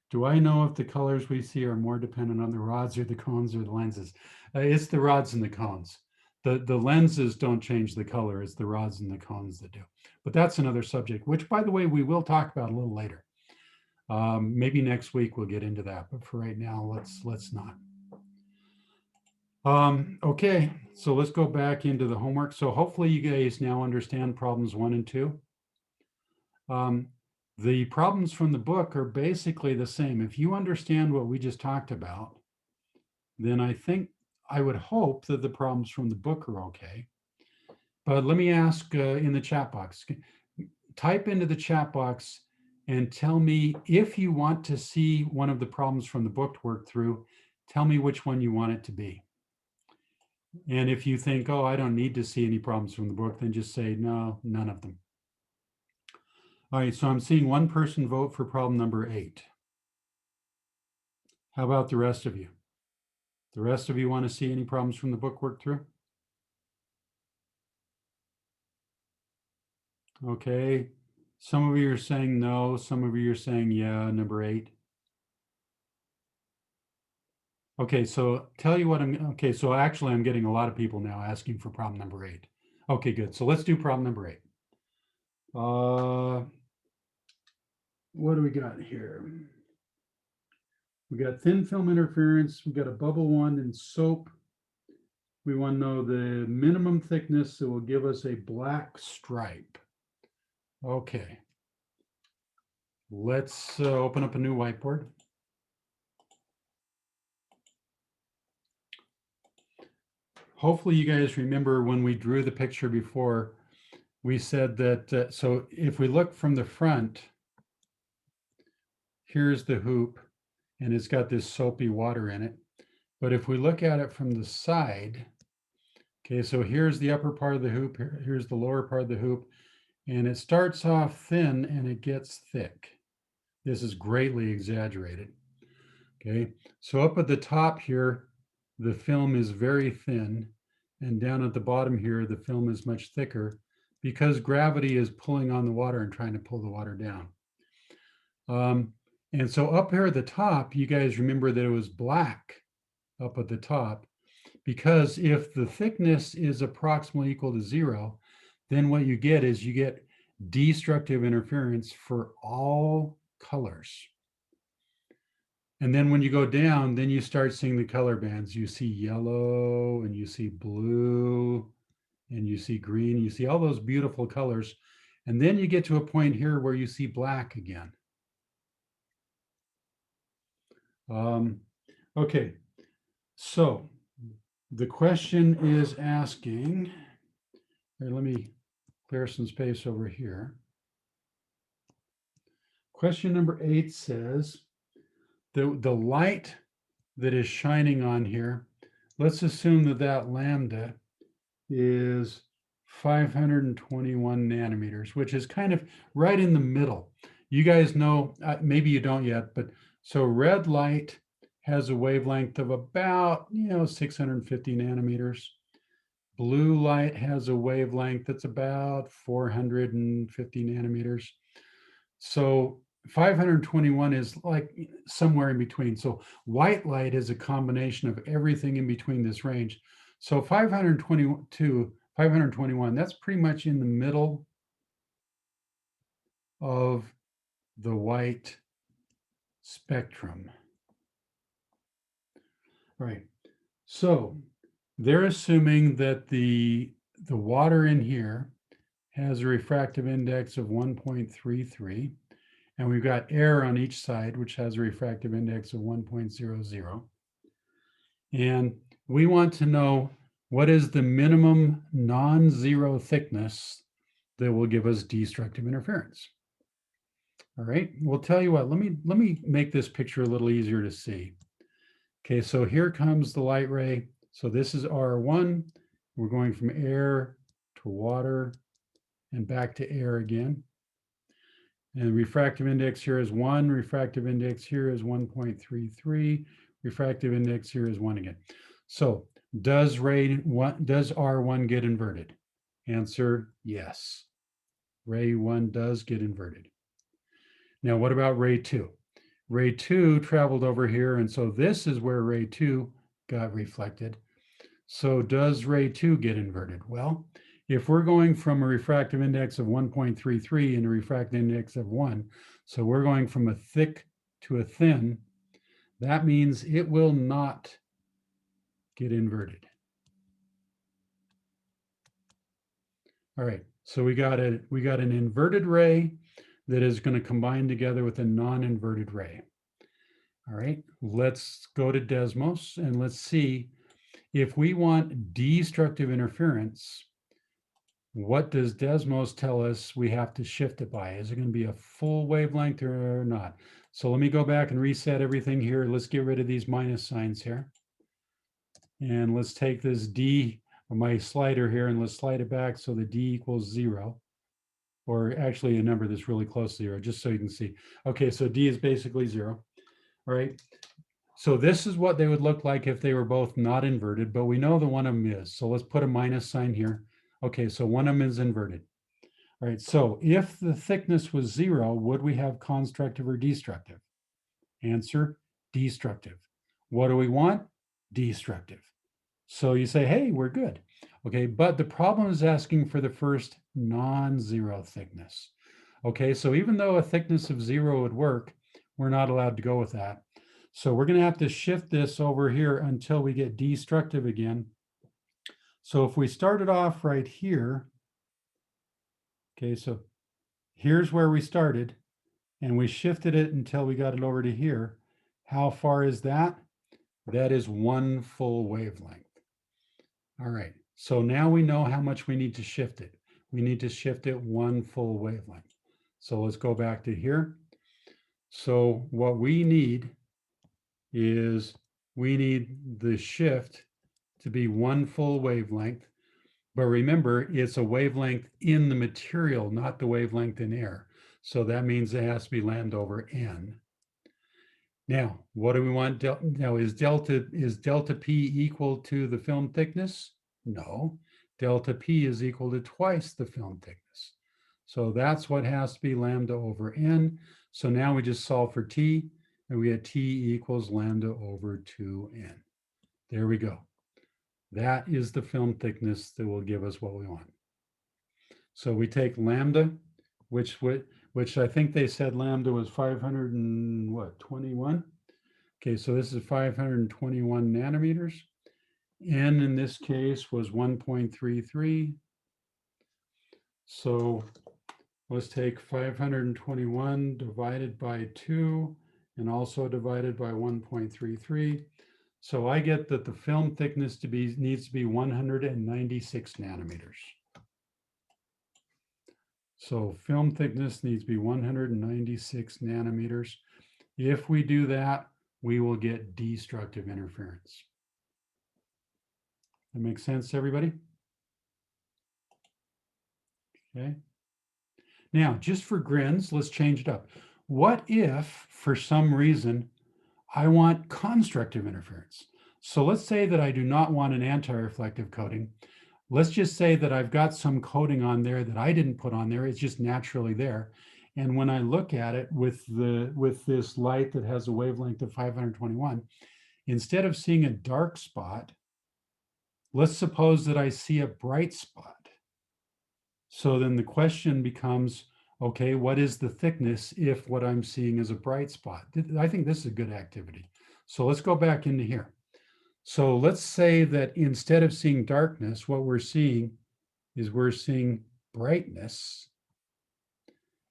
Do I know if the colors we see are more dependent on the rods or the cones or the lenses? It's the rods and the cones. The lenses don't change the color. It's the rods and the cones that do. But that's another subject, which, by the way, we will talk about a little later. Maybe next week we'll get into that, but for right now, let's not. Okay, so let's go back into the homework. So hopefully you guys now understand problems 1 and 2. The problems from the book are basically the same. If you understand what we just talked about, then I would hope that the problems from the book are okay. But let me ask in the chat box, type into the chat box and tell me if you want to see one of the problems from the book to work through, tell me which one you want it to be. And if you think, oh, I don't need to see any problems from the book, then just say, no, none of them. All right, so I'm seeing one person vote for problem number 8. How about the rest of you? The rest of you want to see any problems from the book worked through? Okay, some of you are saying no, some of you are saying yeah, number 8. Okay, so tell you what okay, so actually I'm getting a lot of people now asking for problem number 8. Okay, good. So let's do problem number 8. What do we got here? We got thin film interference, we got a bubble wand and soap. We want to know the minimum thickness that will give us a black stripe. Okay. Let's open up a new whiteboard. Hopefully you guys remember when we drew the picture before, we said that, so if we look from the front, here's the hoop, and it's got this soapy water in it. But if we look at it from the side, okay, so here's the upper part of the hoop, here's the lower part of the hoop, and it starts off thin and it gets thick. This is greatly exaggerated. Okay, so up at the top here, the film is very thin, and down at the bottom here, the film is much thicker because gravity is pulling on the water and trying to pull the water down. And so up here at the top, you guys remember that it was black up at the top, because if the thickness is approximately equal to 0, then what you get is you get destructive interference for all colors. And then when you go down, then you start seeing the color bands. You see yellow and you see blue and you see green, you see all those beautiful colors. And then you get to a point here where you see black again. Okay, so the question is asking, here, let me clear some space over here. Question number 8 says, the light that is shining on here, let's assume that lambda is 521 nanometers, which is kind of right in the middle. You guys know, maybe you don't yet, but so red light has a wavelength of about 650 nanometers. Blue light has a wavelength that's about 450 nanometers. So 521 is like somewhere in between. So white light is a combination of everything in between this range. So 521, that's pretty much in the middle of the white spectrum. Right. So they're assuming that the water in here has a refractive index of 1.33, and we've got air on each side, which has a refractive index of 1.00. And we want to know what is the minimum non-zero thickness that will give us destructive interference. All right, we'll tell you what, let me make this picture a little easier to see. Okay, so here comes the light ray. So this is R1. We're going from air to water and back to air again. And refractive index here is 1. Refractive index here is 1.33. Refractive index here is 1 again. So does R1 get inverted? Answer, yes. Ray 1 does get inverted. Now, what about ray 2? Ray 2 traveled over here, and so this is where ray 2 got reflected. So does ray 2 get inverted? Well, if we're going from a refractive index of 1.33 and a refractive index of 1, so we're going from a thick to a thin, that means it will not get inverted. All right, so we got an inverted ray that is going to combine together with a non-inverted ray. All right, let's go to Desmos and let's see if we want destructive interference. What does Desmos tell us we have to shift it by? Is it going to be a full wavelength or not? So let me go back and reset everything here. Let's get rid of these minus signs here. And let's take this D, my slider here, and let's slide it back so the D equals 0. Or actually a number that's really close to 0, just so you can see. Okay, so D is basically 0. All right. So this is what they would look like if they were both not inverted, but we know that one of them is. So let's put a minus sign here. Okay, so one of them is inverted. All right, so if the thickness was 0, would we have constructive or destructive? Answer, destructive. What do we want? Destructive. So you say, hey, we're good. Okay, but the problem is asking for the first non-zero thickness. Okay, so even though a thickness of 0 would work, we're not allowed to go with that. So we're going to have to shift this over here until we get destructive again. So if we started off right here, okay, so here's where we started, and we shifted it until we got it over to here. How far is that? That is 1 full wavelength. All right, so now we know how much we need to shift it. We need to shift it 1 full wavelength. So let's go back to here. So what we need is we need the shift to be 1 full wavelength. But remember, it's a wavelength in the material, not the wavelength in air. So that means it has to be lambda over n. Now, what do we want? Now, is delta P equal to the film thickness? No, delta P is equal to twice the film thickness. So that's what has to be lambda over n. So now we just solve for T, and we get T equals lambda over 2n. There we go. That is the film thickness that will give us what we want. So we take lambda, which I think they said lambda was 521. Okay, so this is 521 nanometers. N in this case was 1.33. So let's take 521 divided by 2 and also divided by 1.33. So I get that the film thickness needs to be 196 nanometers. So film thickness needs to be 196 nanometers. If we do that, we will get destructive interference. That makes sense, everybody? Okay. Now, just for grins, let's change it up. What if, for some reason, I want constructive interference? So let's say that I do not want an anti-reflective coating. Let's just say that I've got some coating on there that I didn't put on there. It's just naturally there. And when I look at it with this light that has a wavelength of 521, instead of seeing a dark spot, let's suppose that I see a bright spot. So then the question becomes, Okay, what is the thickness if what I'm seeing is a bright spot? I think this is a good activity. So let's go back into here. So let's say that instead of seeing darkness, what we're seeing is we're seeing brightness.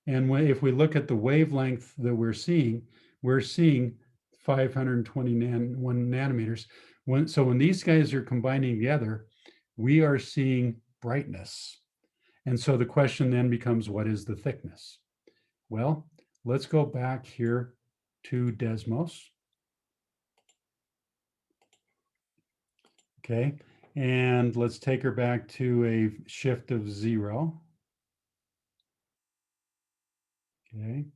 And if we look at the wavelength that we're seeing 521 nanometers. So when these guys are combining together, we are seeing brightness. And so the question then becomes, what is the thickness? Well, let's go back here to Desmos. Okay, and let's take her back to a shift of 0. Okay.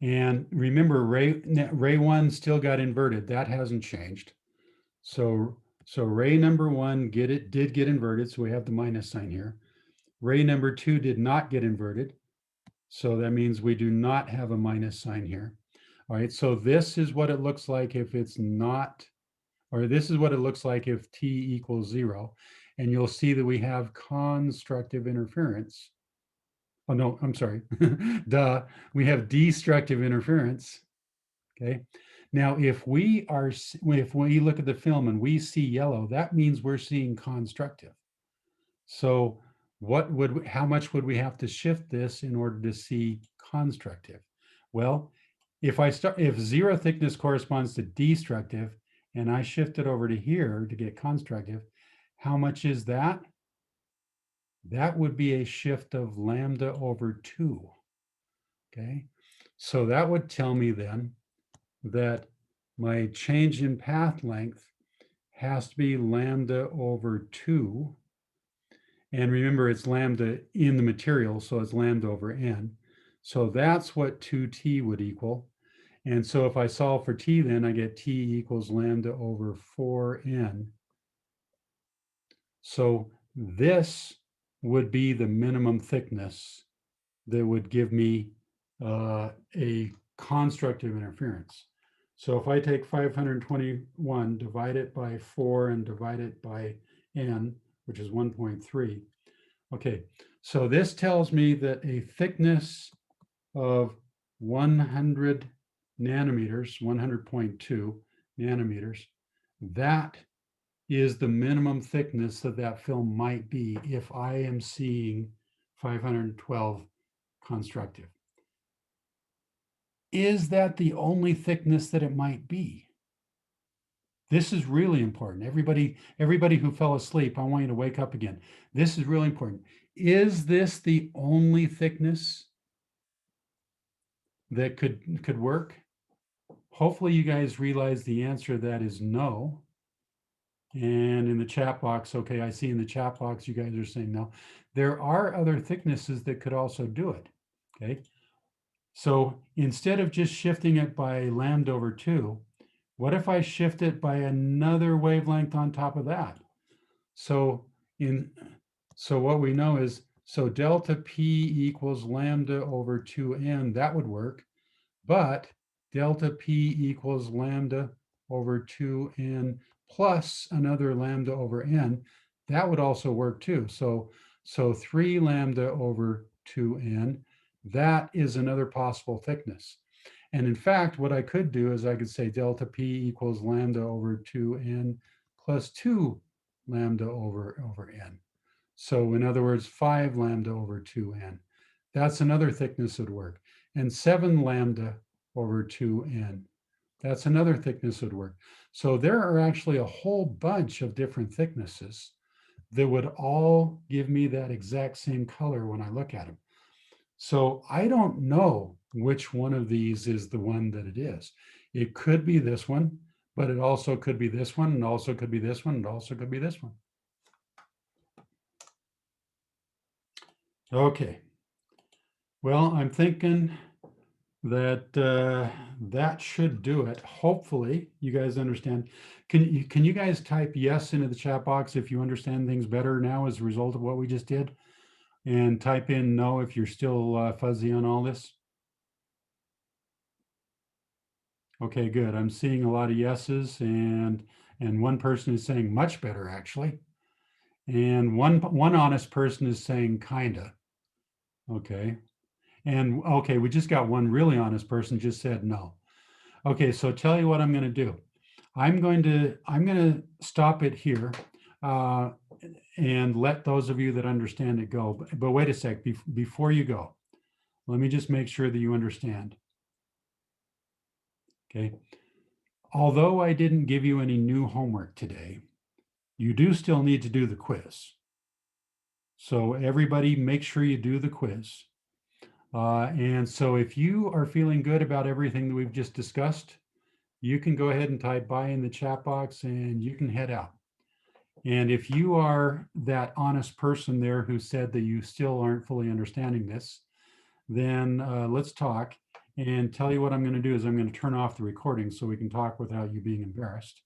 And remember, ray 1 still got inverted. That hasn't changed. So ray number 1 did get inverted. So we have the minus sign here. Ray number 2 did not get inverted. So that means we do not have a minus sign here. All right, so this is what it looks like if it's not, or this is what it looks like if t equals 0. And you'll see that we have constructive interference. Oh, no, I'm sorry. Duh. We have destructive interference. Okay. Now, if we look at the film and we see yellow, that means we're seeing constructive. So how much would we have to shift this in order to see constructive? Well, if 0 thickness corresponds to destructive and I shift it over to here to get constructive, how much is that? That would be a shift of lambda over 2. Okay. So that would tell me then that my change in path length has to be lambda over 2. And remember, it's lambda in the material, so it's lambda over n. So that's what 2t would equal. And so if I solve for t, then I get t equals lambda over 4n. So this would be the minimum thickness that would give me a constructive interference. So if I take 521, divide it by 4 and divide it by n, which is 1.3. Okay, so this tells me that a thickness of 100 nanometers, 100.2 nanometers, that is the minimum thickness that film might be if I am seeing 512 constructive. Is that the only thickness that it might be? This is really important. Everybody who fell asleep, I want you to wake up again. This is really important. Is this the only thickness that could work? Hopefully you guys realize the answer to that is no. And in the chat box, okay, I see in the chat box you guys are saying no. There are other thicknesses that could also do it, okay? So instead of just shifting it by lambda over 2, what if I shift it by another wavelength on top of that? So what we know is, so delta P equals lambda over 2n, that would work. But delta P equals lambda over 2n plus another lambda over n, that would also work too. So 3 lambda over 2n, that is another possible thickness. And in fact, what I could do is I could say delta P equals lambda over 2n plus 2 lambda over n. So in other words, 5 lambda over 2n. That's another thickness would work. And 7 lambda over 2n. That's another thickness would work. So there are actually a whole bunch of different thicknesses that would all give me that exact same color when I look at them. So I don't know which one of these is the one that it is. It could be this one, but it also could be this one, and also could be this one, and also could be this one. Okay. Well, I'm thinking that that should do it. Hopefully you guys understand. Can you guys type yes into the chat box if you understand things better now as a result of what we just did? And type in no if you're still fuzzy on all this. Okay, good. I'm seeing a lot of yeses, and one person is saying much better, actually. And one honest person is saying kinda. Okay. And okay, we just got one really honest person just said no. Okay, so tell you what I'm going to do. I'm going to stop it here uh, and let those of you that understand it go. But wait a sec, before you go, let me just make sure that you understand. Okay. Although I didn't give you any new homework today, you do still need to do the quiz. So everybody make sure you do the quiz. And so if you are feeling good about everything that we've just discussed, you can go ahead and type bye in the chat box and you can head out. And if you are that honest person there who said that you still aren't fully understanding this, then let's talk. And tell you what I'm going to do is I'm going to turn off the recording so we can talk without you being embarrassed.